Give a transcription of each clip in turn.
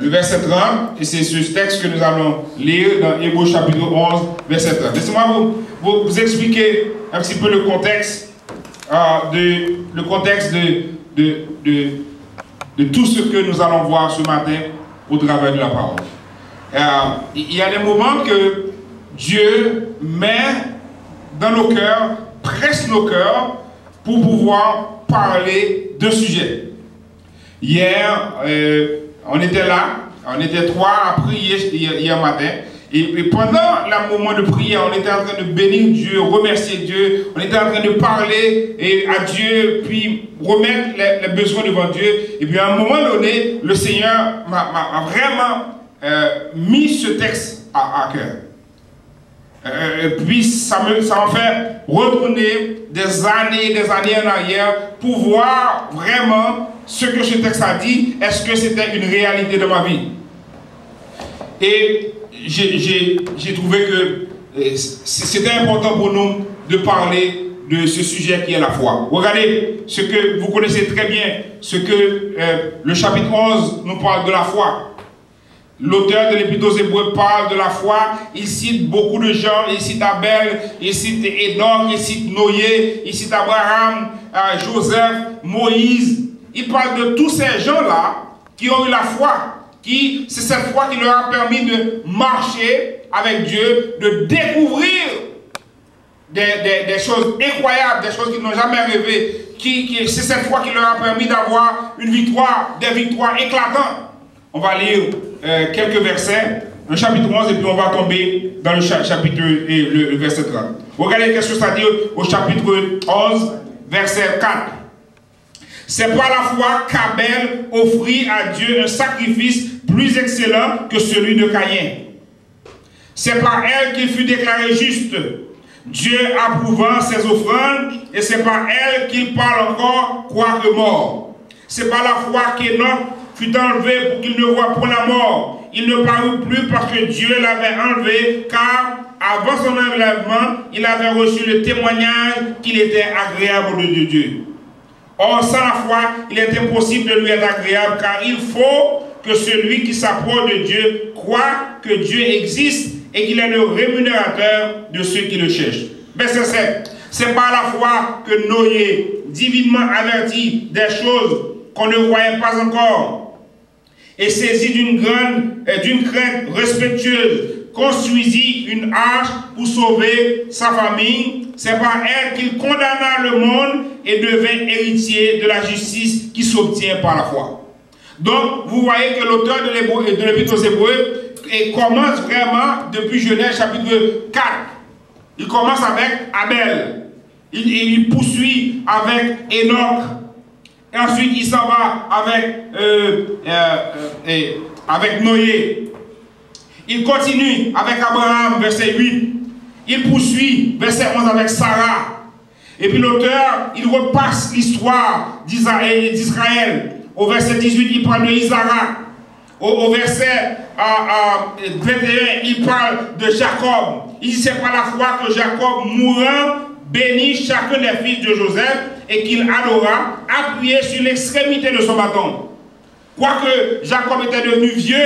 Le verset 30, et c'est ce texte que nous allons lire dans Hébreux chapitre 11, verset 30. Laissez-moi vous expliquer un petit peu le contexte, de tout ce que nous allons voir ce matin au travers de la parole. Il y a des moments que Dieu met dans nos cœurs, presse nos cœurs pour pouvoir parler de sujets. Hier, on était là, on était trois à prier hier matin. Et pendant le moment de prière, on était en train de bénir Dieu, remercier Dieu. On était en train de parler à Dieu, puis remettre les besoins devant Dieu. Et puis à un moment donné, le Seigneur m'a vraiment mis ce texte à cœur. Puis ça m'a fait retourner des années en arrière pour voir vraiment ce que ce texte a dit. Est-ce que c'était une réalité de ma vie? Et j'ai trouvé que c'était important pour nous de parler de ce sujet qui est la foi. Regardez ce que vous connaissez très bien, ce que le chapitre 11 nous parle de la foi. L'auteur de l'Épître aux Hébreux parle de la foi. Il cite beaucoup de gens. Il cite Abel, il cite Enoch, il cite Noé, il cite Abraham, Joseph, Moïse. Il parle de tous ces gens-là qui ont eu la foi. C'est cette foi qui leur a permis de marcher avec Dieu, de découvrir des choses incroyables, des choses qu'ils n'ont jamais rêvé. C'est cette foi qui leur a permis d'avoir une victoire, des victoires éclatantes. On va lire quelques versets, le chapitre 11, et puis on va tomber dans le chapitre et le verset 30. Regardez qu'est-ce que ça dit au chapitre 11, verset 4. C'est par la foi qu'Abel offrit à Dieu un sacrifice plus excellent que celui de Caïn. C'est par elle qu'il fut déclaré juste, Dieu approuvant ses offrandes, et c'est par elle qu'il parle encore, quoique mort. C'est par la foi qu'Enoch fut enlevé pour qu'il ne voie point la mort. Il ne parut plus parce que Dieu l'avait enlevé, car avant son enlèvement, il avait reçu le témoignage qu'il était agréable de Dieu. Or, sans la foi, il est impossible de lui être agréable, car il faut que celui qui s'approche de Dieu croit que Dieu existe et qu'il est le rémunérateur de ceux qui le cherchent. Verset 7. C'est par la foi que Noé, divinement averti des choses qu'on ne voyait pas encore, et saisi d'une crainte respectueuse, construisit une arche pour sauver sa famille. C'est par elle qu'il condamna le monde et devint héritier de la justice qui s'obtient par la foi. Donc, vous voyez que l'auteur de l'Épître aux Hébreux commence vraiment depuis Genèse chapitre 4. Il commence avec Abel. Il poursuit avec Enoch. Et ensuite, il s'en va avec Noé. Il continue avec Abraham, verset 8. Il poursuit, verset 11, avec Sarah. Et puis l'auteur, il repasse l'histoire d'Israël. Au verset 18, il parle de Isaac. Au verset 21, il parle de Jacob. Il dit, c'est par la foi que Jacob, mourant, bénit chacun des fils de Joseph et qu'il adora, appuyé sur l'extrémité de son bâton. Quoique Jacob était devenu vieux,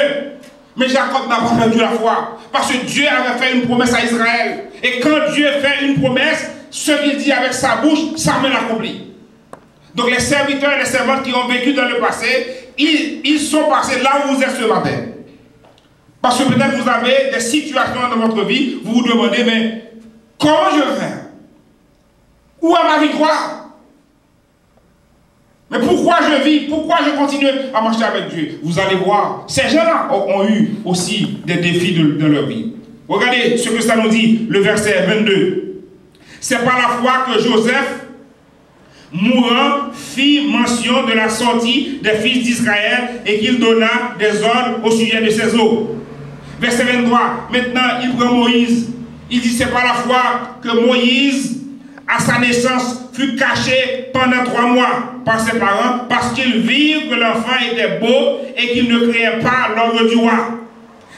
mais Jacob n'a pas perdu la foi. Parce que Dieu avait fait une promesse à Israël. Et quand Dieu fait une promesse, ce qu'il dit avec sa bouche, ça me l'accomplit. Donc les serviteurs et les servantes qui ont vécu dans le passé, ils sont passés là où vous êtes ce matin. Parce que peut-être vous avez des situations dans votre vie, vous vous demandez, mais comment je vais faire? Où est ma victoire? Mais pourquoi je vis? Pourquoi je continue à marcher avec Dieu? Vous allez voir, ces gens-là ont eu aussi des défis de leur vie. Regardez ce que ça nous dit, le verset 22. C'est par la foi que Joseph, mourant, fit mention de la sortie des fils d'Israël et qu'il donna des ordres au sujet de ses eaux. Verset 23. Maintenant, il prend Moïse. Il dit, c'est par la foi que Moïse, à sa naissance, fut caché pendant 3 mois par ses parents parce qu'ils virent que l'enfant était beau et qu'il ne créait pas l'ordre du roi.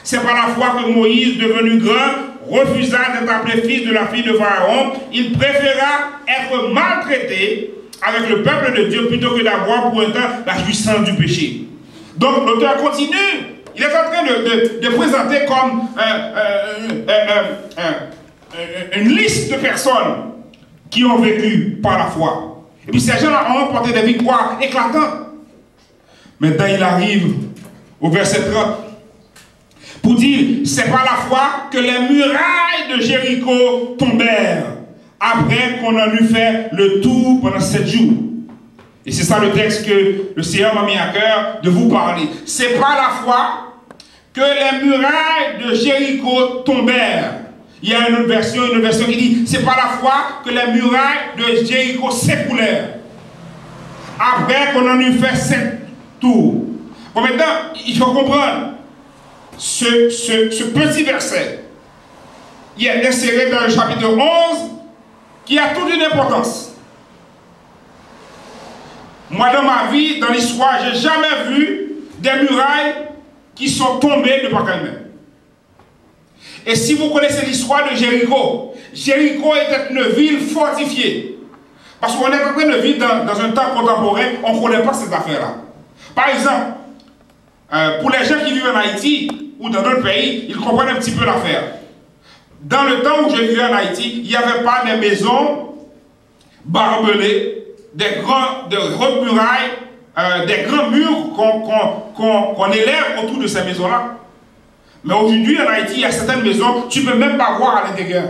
C'est par la foi que Moïse, devenu grand, refusa d'être appelé fils de la fille de Pharaon. Il préféra être maltraité avec le peuple de Dieu plutôt que d'avoir pour un temps la jouissance du péché. Donc l'auteur continue. Il est en train de présenter comme une liste de personnes qui ont vécu par la foi. Et puis ces gens-là ont remporté des victoires éclatantes. Maintenant il arrive au verset 30 pour dire, c'est par la foi que les murailles de Jéricho tombèrent après qu'on en eut fait le tour pendant 7 jours. Et c'est ça le texte que le Seigneur m'a mis à cœur de vous parler. C'est par la foi que les murailles de Jéricho tombèrent. Il y a une autre version qui dit, c'est par la foi que les murailles de Jéricho s'écoulèrent. Après qu'on en eut fait 7 tours. Bon, maintenant, il faut comprendre ce petit verset. Il est inséré dans le chapitre 11 qui a toute une importance. Moi, dans ma vie, dans l'histoire, je n'ai jamais vu des murailles qui sont tombées de par elles-mêmes. Et si vous connaissez l'histoire de Jéricho, Jéricho était une ville fortifiée. Parce qu'on est en train de vivre dans un temps contemporain, on ne connaît pas cette affaire-là. Par exemple, pour les gens qui vivent en Haïti ou dans d'autres pays, ils comprennent un petit peu l'affaire. Dans le temps où je vivais en Haïti, il n'y avait pas des maisons barbelées, des grandes murailles, des grands murs qu'on élève autour de ces maisons-là. Mais aujourd'hui, en Haïti, il y a certaines maisons, tu ne peux même pas voir à l'intérieur.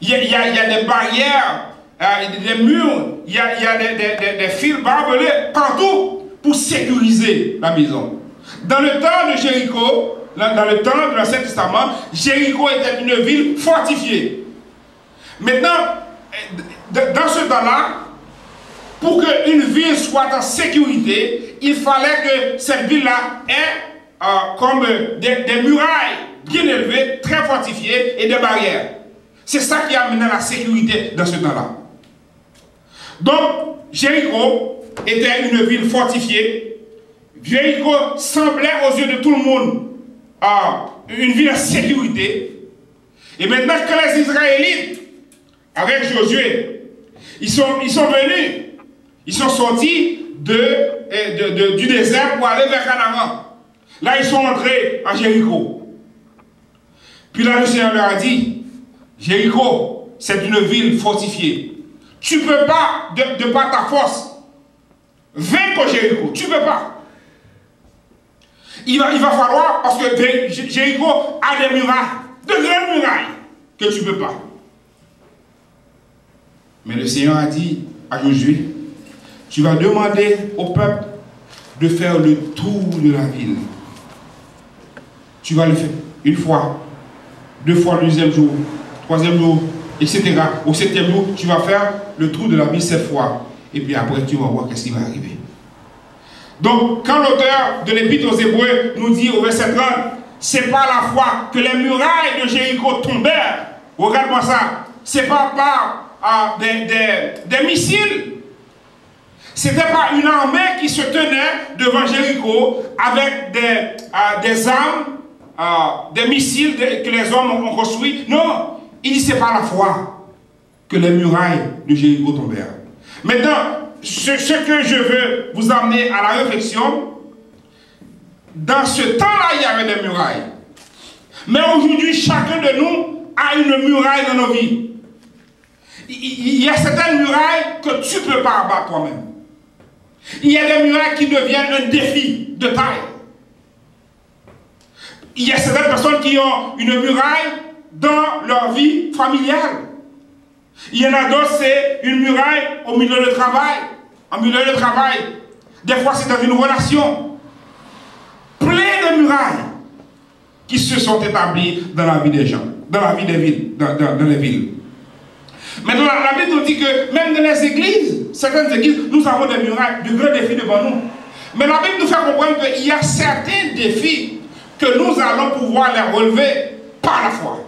Il y a des barrières, des murs, il y a des fils barbelés partout pour sécuriser la maison. Dans le temps de Jéricho, dans le temps de l'Ancien Testament, Jéricho était une ville fortifiée. Maintenant, dans ce temps-là, pour qu'une ville soit en sécurité, il fallait que cette ville-là ait comme des murailles bien élevées, très fortifiées et des barrières. C'est ça qui a amené la sécurité dans ce temps-là. Donc, Jéricho était une ville fortifiée. Jéricho semblait aux yeux de tout le monde une ville en sécurité. Et maintenant que les Israélites, avec Josué, ils sont venus, ils sont sortis du désert pour aller vers Canaan. Là, ils sont entrés à Jéricho. Puis là, le Seigneur leur a dit, Jéricho, c'est une ville fortifiée. Tu ne peux pas, de par ta force, vaincre Jéricho. Tu ne peux pas. Il va falloir, parce que Jéricho a des murailles, de grandes murailles, que tu ne peux pas. Mais le Seigneur a dit à Josué, tu vas demander au peuple de faire le tour de la ville. Tu vas le faire une fois, 2 fois le 2e jour, 3e jour, etc. Au 7e jour, tu vas faire le tour de la ville 7 fois. Et puis après, tu vas voir qu'est-ce qui va arriver. Donc, quand l'auteur de l'Épître aux Hébreux nous dit au verset 30, c'est par la foi que les murailles de Jéricho tombèrent. Regarde-moi ça. C'est pas par des missiles. C'était pas une armée qui se tenait devant Jéricho avec des armes, des missiles que les hommes ont construits. Non, il dit c'est par la foi que les murailles de Jéricho tombèrent. Maintenant, ce que je veux vous amener à la réflexion, dans ce temps-là, il y avait des murailles. Mais aujourd'hui, chacun de nous a une muraille dans nos vies. Il y a certaines murailles que tu ne peux pas abattre toi-même. Il y a des murailles qui deviennent un défi de taille. Il y a certaines personnes qui ont une muraille dans leur vie familiale. Il y en a d'autres, c'est une muraille au milieu de travail. En milieu de travail. Des fois, c'est dans une relation. Plein de murailles qui se sont établies dans la vie des gens, dans la vie des villes, dans les villes. Maintenant, la Bible nous dit que même dans les églises, certaines églises, nous avons des murailles, de grands défis devant nous. Mais la Bible nous fait comprendre qu'il y a certains défis que nous allons pouvoir les relever par la foi.